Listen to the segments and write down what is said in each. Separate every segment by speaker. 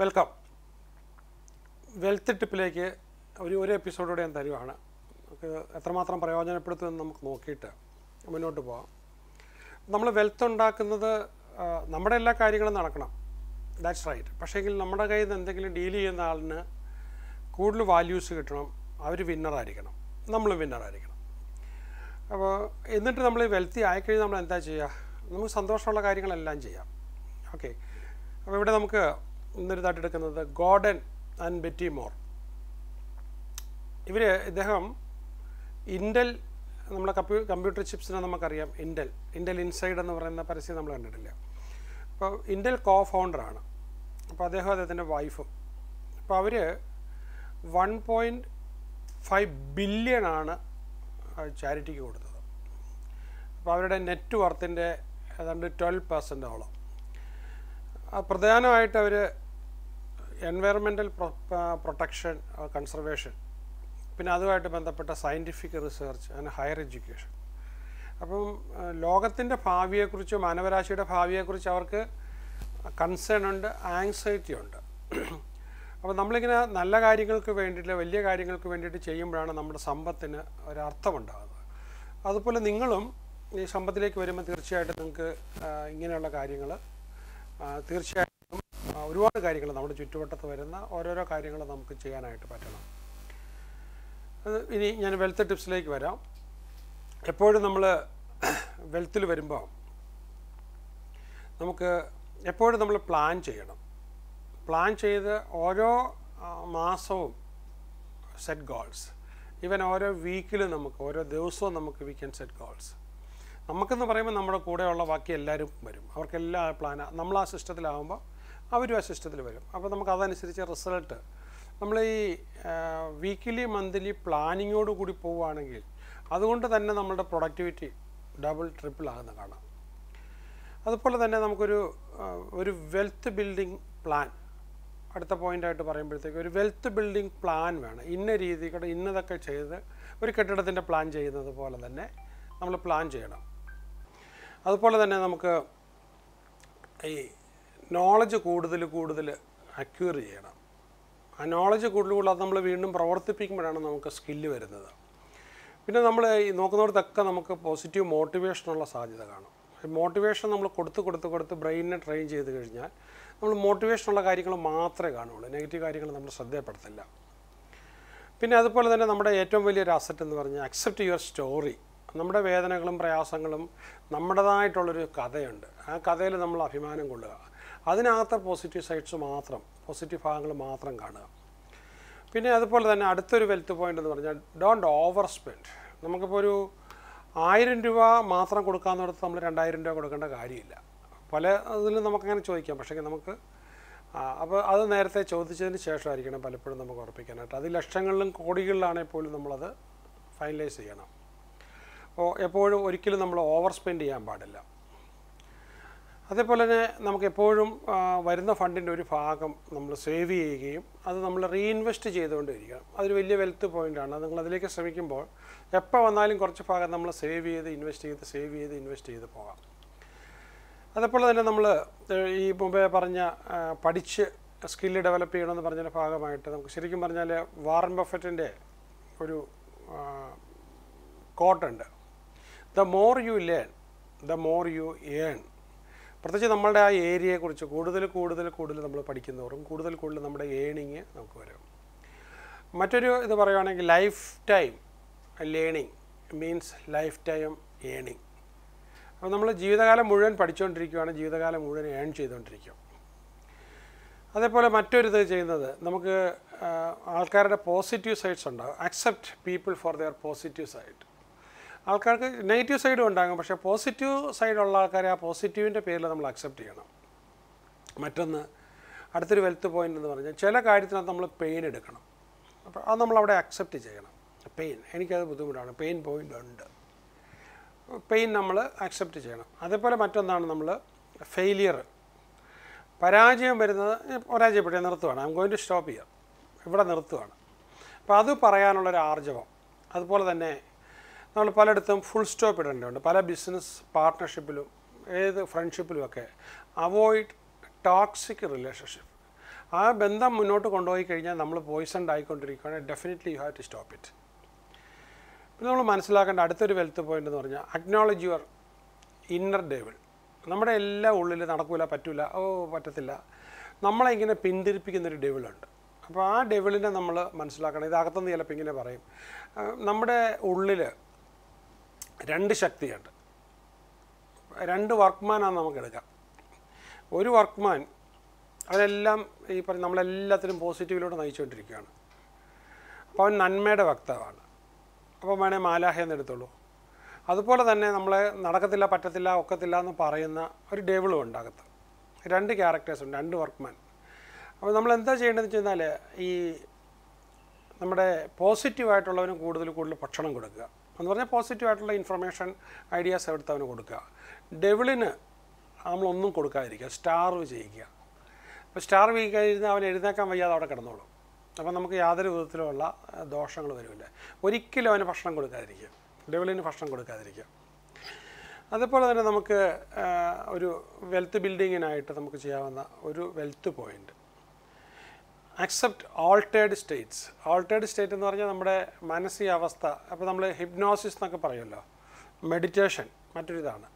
Speaker 1: Welcome. Wealth ടിപ്പിലേക്ക് ഒരു എപ്പിസോഡോടെ ഞാൻ തരുവാണ്. നമുക്ക് എത്രമാത്രം പ്രയോജനപ്പെടുത്തുമെന്ന് നമുക്ക് നോക്കിയിട്ട് മുന്നോട്ട് പോകാം. നമ്മൾ വെൽത്ത് ഉണ്ടാക്കുന്നത് നമ്മുടെ എല്ലാ കാര്യങ്ങളും നടക്കണം, ദാറ്റ്സ് റൈറ്റ്. പക്ഷേങ്കിൽ നമ്മുടെ കയ്യിൽ നിന്ന് എന്തെങ്കിലും ഡീൽ ചെയ്യുന്ന ആളിന് കൂടുതൽ വാല്യൂസ് കിട്ടണം, അവർ വിന്നറായിരിക്കണം, നമ്മൾ വിന്നറായിരിക്കണം. അപ്പോൾ എന്നിട്ട് നമ്മൾ വെൽത്തി ആയിക്കഴിഞ്ഞാൽ നമ്മൾ എന്താ ചെയ്യുക? നമുക്ക് സന്തോഷമുള്ള കാര്യങ്ങളെല്ലാം ചെയ്യാം. ഓക്കെ. അപ്പോൾ ഇവിടെ നമുക്ക് ഇന്നൊരിതായിട്ട് എടുക്കുന്നത് ഗോർഡൻ ആൻഡ് ബെറ്റി മോർ. ഇദ്ദേഹം ഇൻഡൽ, നമ്മുടെ കമ്പ്യൂട്ടർ ചിപ്സിനെ നമുക്കറിയാം. ഇൻഡൽ ഇൻസൈഡ് എന്ന് പറയുന്ന പരസ്യം നമ്മൾ കണ്ടിട്ടില്ല. അപ്പോൾ ഇൻഡൽ കോ ഫൗണ്ടറാണ്. അപ്പോൾ അദ്ദേഹത്തിൻ്റെ വൈഫും. അപ്പോൾ അവർ 1.5 ബില്യണാണ് ചാരിറ്റിക്ക് കൊടുത്തത്. അപ്പോൾ അവരുടെ നെറ്റ് വർത്തിൻ്റെ ഏതാണ്ട് 12% പ്രധാനമായിട്ട് അവർ എൻവയറമെൻ്റൽ പ്രൊട്ടക്ഷൻ, കൺസർവേഷൻ, പിന്നെ അതുമായിട്ട് ബന്ധപ്പെട്ട scientific research and higher education. അപ്പം ലോകത്തിൻ്റെ ഭാവിയെക്കുറിച്ച്, മാനവരാശിയുടെ ഭാവിയെക്കുറിച്ച് അവർക്ക് കൺസേൺ ഉണ്ട്, ആങ്സൈറ്റി ഉണ്ട്. അപ്പോൾ നമ്മളിങ്ങനെ നല്ല കാര്യങ്ങൾക്ക് വേണ്ടിയിട്ട്, വലിയ കാര്യങ്ങൾക്ക് വേണ്ടിയിട്ട് ചെയ്യുമ്പോഴാണ് നമ്മുടെ സമ്പത്തിന് ഒരർത്ഥമുണ്ടാകുന്നത്. അതുപോലെ നിങ്ങളും ഈ സമ്പത്തിലേക്ക് വരുമ്പോൾ തീർച്ചയായിട്ടും നിങ്ങൾക്ക് ഇങ്ങനെയുള്ള കാര്യങ്ങൾ, തീർച്ചയായിട്ടും ഒരുപാട് കാര്യങ്ങൾ നമ്മുടെ ചുറ്റുവട്ടത്ത് വരുന്ന ഓരോരോ കാര്യങ്ങൾ നമുക്ക് ചെയ്യാനായിട്ട് പറ്റണം. ഇനി ഞാൻ വെൽത്ത് ടിപ്സിലേക്ക് വരാം. എപ്പോഴും നമ്മൾ വെൽത്തിൽ വരുമ്പോൾ നമുക്ക് എപ്പോഴും നമ്മൾ പ്ലാൻ ചെയ്യണം. പ്ലാൻ ചെയ്ത് ഓരോ മാസവും സെറ്റ് ഗോൾസ്, ഈവൻ ഓരോ വീക്കിലും നമുക്ക്, ഓരോ ദിവസവും നമുക്ക് വി ക്യാൻ സെറ്റ് ഗോൾസ്. നമുക്കെന്ന് പറയുമ്പോൾ നമ്മുടെ കൂടെയുള്ള ബാക്കി എല്ലാവരും വരും, അവർക്കെല്ലാം നമ്മൾ ആ സിസ്റ്റത്തിലാകുമ്പോൾ അവരും ആ സിസ്റ്റത്തിൽ വരും. അപ്പോൾ നമുക്ക് അതനുസരിച്ച് റിസൾട്ട്, നമ്മൾ ഈ വീക്കിലി മന്ത്ലി പ്ലാനിങ്ങോട് കൂടി പോവുകയാണെങ്കിൽ അതുകൊണ്ട് തന്നെ നമ്മളുടെ പ്രൊഡക്ടിവിറ്റി ഡബിൾ ട്രിപ്പിൾ ആകുന്ന കാണാം. അതുപോലെ തന്നെ നമുക്കൊരു വെൽത്ത് ബിൽഡിംഗ് പ്ലാൻ, അടുത്ത പോയിൻ്റായിട്ട് പറയുമ്പോഴത്തേക്ക് ഒരു വെൽത്ത് ബിൽഡിംഗ് പ്ലാൻ വേണം. ഇന്ന രീതിക്കൂടെ ഇന്നതൊക്കെ ചെയ്ത് ഒരു കെട്ടിടത്തിൻ്റെ പ്ലാൻ ചെയ്യുന്നത് പോലെ തന്നെ നമ്മൾ പ്ലാൻ ചെയ്യണം. അതുപോലെ തന്നെ നമുക്ക് ഈ നോളജ് കൂടുതൽ അക്വയർ ചെയ്യണം. ആ നോളജ് കൂടുതൽ അത് നമ്മൾ വീണ്ടും പ്രവർത്തിപ്പിക്കുമ്പോഴാണ് നമുക്ക് സ്കില്ല് വരുന്നത്. പിന്നെ നമ്മൾ ഈ നോക്കുന്നിടത്തൊക്കെ നമുക്ക് പോസിറ്റീവ് മോട്ടിവേഷനുള്ള സാധ്യത കാണും. മോട്ടിവേഷൻ നമ്മൾ കൊടുത്ത് ബ്രെയിനിനെ ട്രെയിൻ ചെയ്ത് കഴിഞ്ഞാൽ നമ്മൾ മോട്ടിവേഷനുള്ള കാര്യങ്ങൾ മാത്രമേ കാണുള്ളൂ, നെഗറ്റീവ് കാര്യങ്ങൾ നമ്മൾ ശ്രദ്ധയപ്പെടുത്തില്ല. പിന്നെ അതുപോലെ തന്നെ നമ്മുടെ ഏറ്റവും വലിയൊരു അസറ്റ് എന്ന് പറഞ്ഞാൽ അക്സെപ്റ്റ് യുവർ സ്റ്റോറി. നമ്മുടെ വേദനകളും പ്രയാസങ്ങളും നമ്മുടേതായിട്ടുള്ളൊരു കഥയുണ്ട്. ആ കഥയിൽ നമ്മൾ അഭിമാനം കൊള്ളുക. അതിനകത്ത് പോസിറ്റീവ് സൈഡ്സ് മാത്രം, പോസിറ്റീവ് ഭാഗങ്ങൾ മാത്രം കാണുക. പിന്നെ അതുപോലെ തന്നെ അടുത്തൊരു വെൽത്ത് പോയിൻ്റ് എന്ന് പറഞ്ഞാൽ ഡോണ്ട് ഓവർ സ്പെൻഡ്. നമുക്കിപ്പോൾ ഒരു 1000 രൂപ മാത്രം കൊടുക്കാവുന്നിടത്ത് നമ്മൾ 2000 രൂപ കൊടുക്കേണ്ട കാര്യമില്ല. പല ഇതിലും നമുക്കങ്ങനെ ചോദിക്കാം. പക്ഷേ നമുക്ക് അപ്പോൾ അത് നേരത്തെ ചോദിച്ചതിന് ശേഷമായിരിക്കണം പലപ്പോഴും നമുക്ക് ഉറപ്പിക്കാനായിട്ട്. അത് ലക്ഷങ്ങളിലും കോടികളിലാണെങ്കിൽ പോലും നമ്മളത് ഫൈനലൈസ് ചെയ്യണം. അപ്പോൾ എപ്പോഴും ഒരിക്കലും നമ്മൾ ഓവർ സ്പെൻഡ് ചെയ്യാൻ പാടില്ല. അതേപോലെ തന്നെ നമുക്ക് എപ്പോഴും വരുന്ന ഫണ്ടിൻ്റെ ഒരു ഭാഗം നമ്മൾ സേവ് ചെയ്യുകയും അത് നമ്മൾ റീഇൻവെസ്റ്റ് ചെയ്തുകൊണ്ടിരിക്കണം. അതൊരു വലിയ വെൽത്ത് പോയിൻ്റാണ്. അത് നിങ്ങൾ അതിലേക്ക് ശ്രമിക്കുമ്പോൾ എപ്പോൾ വന്നാലും കുറച്ച് ഭാഗം നമ്മൾ സേവ് ചെയ്ത് ഇൻവെസ്റ്റ് ചെയ്ത് പോകാം. അതേപോലെ തന്നെ നമ്മൾ ഈ മുമ്പേ പറഞ്ഞ പഠിച്ച് സ്കില്ല് ഡെവലപ്പ് ചെയ്യണമെന്ന് പറഞ്ഞതിൻ്റെ ഭാഗമായിട്ട് നമുക്ക് ശരിക്കും പറഞ്ഞാൽ വാറൻ ബഫറ്റിൻ്റെ ഒരു കോട്ടുണ്ട്, the more you learn the more you earn. പ്രത്യേകിച്ച് നമ്മളുടെ ആ ഏരിയയെക്കുറിച്ച് കൂടുതൽ നമ്മൾ പഠിക്കുന്നവരും കൂടുതൽ നമ്മുടെ ഏണിങ് നമുക്ക് വരും. മറ്റൊരു ഇത് പറയുകയാണെങ്കിൽ lifetime learning means lifetime ഏണിങ്. അപ്പോൾ നമ്മൾ ജീവിതകാലം മുഴുവൻ പഠിച്ചുകൊണ്ടിരിക്കുകയാണ്, ജീവിതകാലം മുഴുവൻ ഏൺ ചെയ്തുകൊണ്ടിരിക്കും. അതേപോലെ മറ്റൊരിത് ചെയ്യുന്നത് നമുക്ക് ആൾക്കാരുടെ പോസിറ്റീവ് സൈഡ്സ് ഉണ്ടാകും. Accept people for their positive side. ആൾക്കാർക്ക് നെഗറ്റീവ് സൈഡും ഉണ്ടാകും, പക്ഷേ പോസിറ്റീവ് സൈഡുള്ള ആൾക്കാരെ ആ പോസിറ്റീവിൻ്റെ പേരിൽ നമ്മൾ അക്സെപ്റ്റ് ചെയ്യണം. മറ്റൊന്ന് അടുത്തൊരു വെൽത്ത് പോയിൻ്റ് എന്ന് പറഞ്ഞാൽ ചില കാര്യത്തിനകത്ത് നമ്മൾ പെയിൻ എടുക്കണം. അപ്പോൾ അത് നമ്മളവിടെ അക്സെപ്റ്റ് ചെയ്യണം. പെയിൻ, എനിക്കത് ബുദ്ധിമുട്ടാണ്, പെയിൻ പോയിൻ്റ് ഉണ്ട്, പെയിൻ നമ്മൾ അക്സെപ്റ്റ് ചെയ്യണം. അതേപോലെ മറ്റൊന്നാണ് നമ്മൾ ഫെയിലിയർ, പരാജയം വരുന്നത്, പരാജയപ്പെട്ട നിർത്തുകയാണ്, I am going to stop here, ഇവിടെ നിർത്തുകയാണ്. അപ്പോൾ അത് പറയാനുള്ളൊരു ആർജവം. അതുപോലെ തന്നെ നമ്മൾ പലയിടത്തും ഫുൾ സ്റ്റോപ്പ് ഇടേണ്ടതുണ്ട്. പല ബിസിനസ് പാർട്ട്ണർഷിപ്പിലും ഏത് ഫ്രണ്ട്ഷിപ്പിലുമൊക്കെ അവോയ്ഡ് ടോക്സിക് റിലേഷൻഷിപ്പ്. ആ ബന്ധം മുന്നോട്ട് കൊണ്ടുപോയി കഴിഞ്ഞാൽ നമ്മൾ പോയിസൺഡ് ആയിക്കൊണ്ടിരിക്കുകയാണെങ്കിൽ definitely you have to stop it. പിന്നെ നമ്മൾ മനസ്സിലാക്കേണ്ട അടുത്തൊരു വെൽത്ത് പോയിന്റ് എന്ന് പറഞ്ഞാൽ അക്നോളജ് യുവർ ഇന്നർ ഡെവിൾ. നമ്മുടെ എല്ലാ ഉള്ളിൽ നടക്കൂല, പറ്റൂല, പറ്റത്തില്ല, നമ്മളെ ഇങ്ങനെ പിന്തിരിപ്പിക്കുന്നൊരു ഡെവിളുണ്ട്. അപ്പോൾ ആ ഡെവിളിനെ നമ്മൾ മനസ്സിലാക്കണം. ഇത് അകത്തുനിന്ന് ചിലപ്പോൾ ഇങ്ങനെ പറയും, നമ്മുടെ ഉള്ളിൽ 2 ശക്തിയുണ്ട്, 2 വർക്ക്മാനാണ് നമുക്കെടുക്കാം. ഒരു വർക്ക്മാൻ അവരെല്ലാം ഈ പറഞ്ഞ നമ്മളെല്ലാത്തിനും പോസിറ്റീവിലൂടെ നയിച്ചുകൊണ്ടിരിക്കുകയാണ്. അപ്പോൾ അവൻ നന്മയുടെ വക്താവാണ്. അപ്പോൾ വേണേൽ മാലാഹയെന്ന് എടുത്തോളൂ. അതുപോലെ തന്നെ നമ്മളെ നടക്കത്തില്ല, പറ്റത്തില്ല, ഒക്കത്തില്ല എന്ന് പറയുന്ന ഒരു ഡെവിളും ഉണ്ട് അകത്ത്. 2 ക്യാരക്ടേഴ്സുണ്ട്, 2 വർക്ക്മാൻ. അപ്പോൾ നമ്മൾ എന്താ ചെയ്യേണ്ടതെന്ന് വെച്ച് കഴിഞ്ഞാൽ ഈ നമ്മുടെ പോസിറ്റീവായിട്ടുള്ളവന് കൂടുതൽ ഭക്ഷണം കൊടുക്കുക എന്ന് പറഞ്ഞാൽ പോസിറ്റീവായിട്ടുള്ള ഇൻഫർമേഷൻ, ഐഡിയാസ് എടുത്തവന് കൊടുക്കുക. ഡെവിളിന് നമ്മളൊന്നും കൊടുക്കാതിരിക്കുക, സ്റ്റാർവ് ചെയ്യിക്കുക. അപ്പോൾ സ്റ്റാർവ് ചെയ്ത് കഴിഞ്ഞാൽ അവൻ എഴുന്നേക്കാൻ വയ്യാതെ അവിടെ കിടന്നോളും. അപ്പോൾ നമുക്ക് യാതൊരു വിധത്തിലുള്ള ദോഷങ്ങൾ വരില്ല. ഒരിക്കലും അവന് ഭക്ഷണം കൊടുക്കാതിരിക്കുക, ഡെവിളിന് ഭക്ഷണം കൊടുക്കാതിരിക്കുക. അതുപോലെ തന്നെ നമുക്ക് ഒരു വെൽത്ത് ബിൽഡിങ്ങിനായിട്ട് നമുക്ക് ചെയ്യാവുന്ന ഒരു wealth point, accept altered States. Altered state എന്ന് പറഞ്ഞാൽ നമ്മുടെ മാനസികാവസ്ഥ. അപ്പോൾ നമ്മൾ ഹിപ്നോസിസ് എന്നൊക്കെ പറയുമല്ലോ, മെഡിറ്റേഷൻ മറ്റൊരിതാണ്.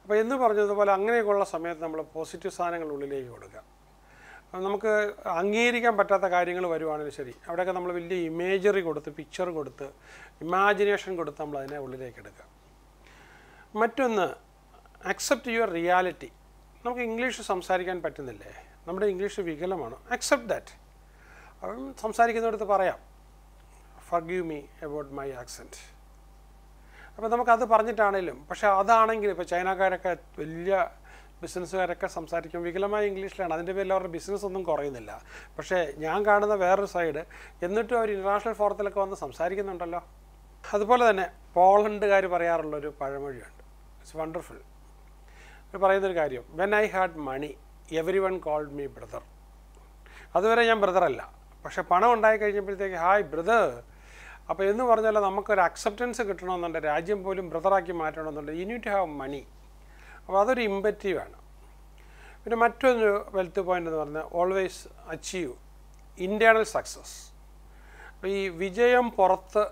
Speaker 1: അപ്പോൾ എന്ന് പറഞ്ഞതുപോലെ അങ്ങനെയൊക്കെയുള്ള സമയത്ത് നമ്മൾ പോസിറ്റീവ് സാധനങ്ങൾ ഉള്ളിലേക്ക് കൊടുക്കുക. നമുക്ക് അംഗീകരിക്കാൻ പറ്റാത്ത കാര്യങ്ങൾ വരുവാണെങ്കിലും ശരി, അവിടെയൊക്കെ നമ്മൾ വലിയ ഇമേജറി കൊടുത്ത്, പിക്ചർ കൊടുത്ത്, ഇമാജിനേഷൻ കൊടുത്ത് നമ്മൾ അതിനെ ഉള്ളിലേക്ക് എടുക്കുക. മറ്റൊന്ന്, അക്സെപ്റ്റ് യുവർ റിയാലിറ്റി. നമുക്ക് ഇംഗ്ലീഷ് സംസാരിക്കാൻ പറ്റുന്നില്ലേ, നമ്മുടെ ഇംഗ്ലീഷ് വികലമാണ്, അക്സെപ്റ്റ് ദാറ്റ്. അപ്പം സംസാരിക്കുന്നിടത്ത് പറയാം, forgive me about my accent. അപ്പോൾ നമുക്കത് പറഞ്ഞിട്ടാണേലും, പക്ഷേ അതാണെങ്കിൽ ഇപ്പോൾ ചൈനക്കാരൊക്കെ വലിയ ബിസിനസ്സുകാരൊക്കെ സംസാരിക്കും വികലമായ ഇംഗ്ലീഷിലാണ്. അതിൻ്റെ പേരിൽ അവരുടെ ബിസിനസ് ഒന്നും കുറയുന്നില്ല. പക്ഷേ ഞാൻ കാണുന്ന വേറൊരു സൈഡ്, എന്നിട്ടും അവർ ഇൻ്റർനാഷണൽ ഫോറത്തിലൊക്കെ വന്ന് സംസാരിക്കുന്നുണ്ടല്ലോ. അതുപോലെ തന്നെ പോളണ്ടുകാർ പറയാറുള്ളൊരു പഴമൊഴിയുണ്ട്, ഇറ്റ്സ് വണ്ടർഫുൾ. അവർ പറയുന്നൊരു കാര്യം, when I had money everyone called me brother. അതുവരെ ഞാൻ ബ്രദറല്ല, പക്ഷേ പണം ഉണ്ടായി കഴിഞ്ഞപ്പോഴത്തേക്ക് ഹായ് ബ്രദർ. അപ്പോൾ എന്ന് പറഞ്ഞാൽ നമുക്കൊരു അക്സെപ്റ്റൻസ് കിട്ടണമെന്നുണ്ട്, രാജ്യം പോലും ബ്രദറാക്കി മാറ്റണമെന്നുണ്ട്, you need to have money. അപ്പോൾ അതൊരു ഇമ്പറ്റീവാണ്. പിന്നെ മറ്റൊരു വെൽത്ത് പോയിൻ്റ് എന്ന് പറഞ്ഞാൽ ഓൾവേസ് അച്ചീവ് ഇൻറ്റേർണൽ സക്സസ്. അപ്പോൾ ഈ വിജയം പുറത്ത്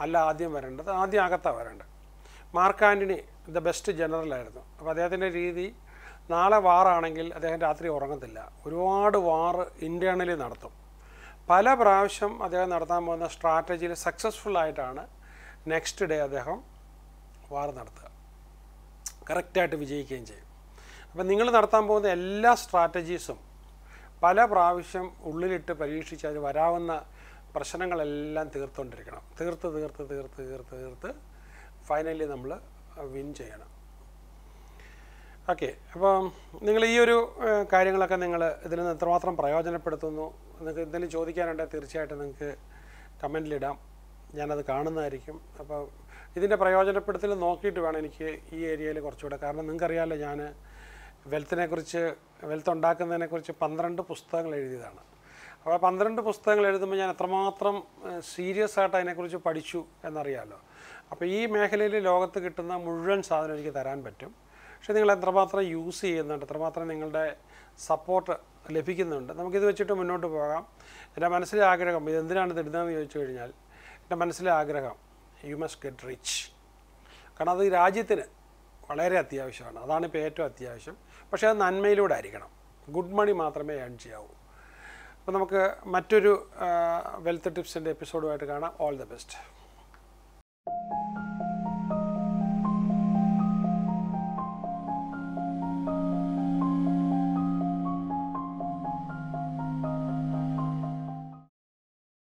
Speaker 1: അല്ല ആദ്യം വരേണ്ടത്, ആദ്യം അകത്താണ് വരേണ്ടത്. മാർക്ക് ആൻ്റണി ദ ബെസ്റ്റ് ജനറലായിരുന്നു. അപ്പോൾ അദ്ദേഹത്തിൻ്റെ രീതി, നാളെ വാറാണെങ്കിൽ അദ്ദേഹം രാത്രി ഉറങ്ങത്തില്ല, ഒരുപാട് വാറ് ഇൻറ്റേർണലി നടത്തും. പല പ്രാവശ്യം അദ്ദേഹം നടത്താൻ പോകുന്ന സ്ട്രാറ്റജിയിൽ സക്സസ്ഫുള്ളായിട്ടാണ് നെക്സ്റ്റ് ഡേ അദ്ദേഹം വാർ നടത്തുക, കറക്റ്റായിട്ട് വിജയിക്കുകയും ചെയ്യും. അപ്പം നിങ്ങൾ നടത്താൻ പോകുന്ന എല്ലാ സ്ട്രാറ്റജീസും പല പ്രാവശ്യം ഉള്ളിലിട്ട് പരീക്ഷിച്ച് അത് വരാവുന്ന പ്രശ്നങ്ങളെല്ലാം തീർത്തുകൊണ്ടിരിക്കണം. തീർത്ത് ഫൈനലി നമ്മൾ വിൻ ചെയ്യണം. ഓക്കെ, അപ്പം നിങ്ങൾ ഈ ഒരു കാര്യങ്ങളൊക്കെ നിങ്ങൾ ഇതിൽ നിന്ന് എത്രമാത്രം പ്രയോജനപ്പെടുത്തുന്നു, നിങ്ങൾക്ക് എന്തെങ്കിലും ചോദിക്കാനുണ്ടെങ്കിൽ തീർച്ചയായിട്ടും നിങ്ങൾക്ക് കമൻറ്റിലിടാം, ഞാനത് കാണുന്നതായിരിക്കും. അപ്പോൾ ഇതിൻ്റെ പ്രയോജനപ്പെടുത്തൽ നോക്കിയിട്ട് വേണം എനിക്ക് ഈ ഏരിയയിൽ കുറച്ചുകൂടെ, കാരണം നിങ്ങൾക്കറിയാമല്ലോ ഞാൻ വെൽത്ത് ഉണ്ടാക്കുന്നതിനെക്കുറിച്ച് 12 പുസ്തകങ്ങൾ എഴുതിയതാണ്. അപ്പോൾ 12 പുസ്തകങ്ങൾ എഴുതുമ്പോൾ ഞാൻ എത്രമാത്രം സീരിയസ് ആയിട്ട് അതിനെക്കുറിച്ച് പഠിച്ചു എന്നറിയാമല്ലോ. അപ്പോൾ ഈ മേഖലയിൽ ലോകത്ത് കിട്ടുന്ന മുഴുവൻ സാധനം എനിക്ക് തരാൻ പറ്റും. പക്ഷേ നിങ്ങൾ എത്രമാത്രം യൂസ് ചെയ്യുന്നുണ്ട്, എത്രമാത്രം നിങ്ങളുടെ സപ്പോർട്ട് ലഭിക്കുന്നുണ്ട്, നമുക്കിത് വെച്ചിട്ട് മുന്നോട്ട് പോകാം. എൻ്റെ മനസ്സിലെ ആഗ്രഹം, ഇതെന്തിനാണ് ഇത് ഇടുന്നതെന്ന് ചോദിച്ചു കഴിഞ്ഞാൽ, എൻ്റെ മനസ്സിലെ ആഗ്രഹം യു മസ്റ്റ് ഗെറ്റ് റിച്ച്. കാരണം അത് രാജ്യത്തിന് വളരെ അത്യാവശ്യമാണ്, അതാണിപ്പോൾ ഏറ്റവും അത്യാവശ്യം. പക്ഷേ അത് നന്മയിലൂടെ ആയിരിക്കണം, ഗുഡ് മണി മാത്രമേ ഏൺ ചെയ്യാവൂ. അപ്പോൾ നമുക്ക് മറ്റൊരു വെൽത്ത് ടിപ്സിൻ്റെ എപ്പിസോഡുമായിട്ട് കാണാം. All the best.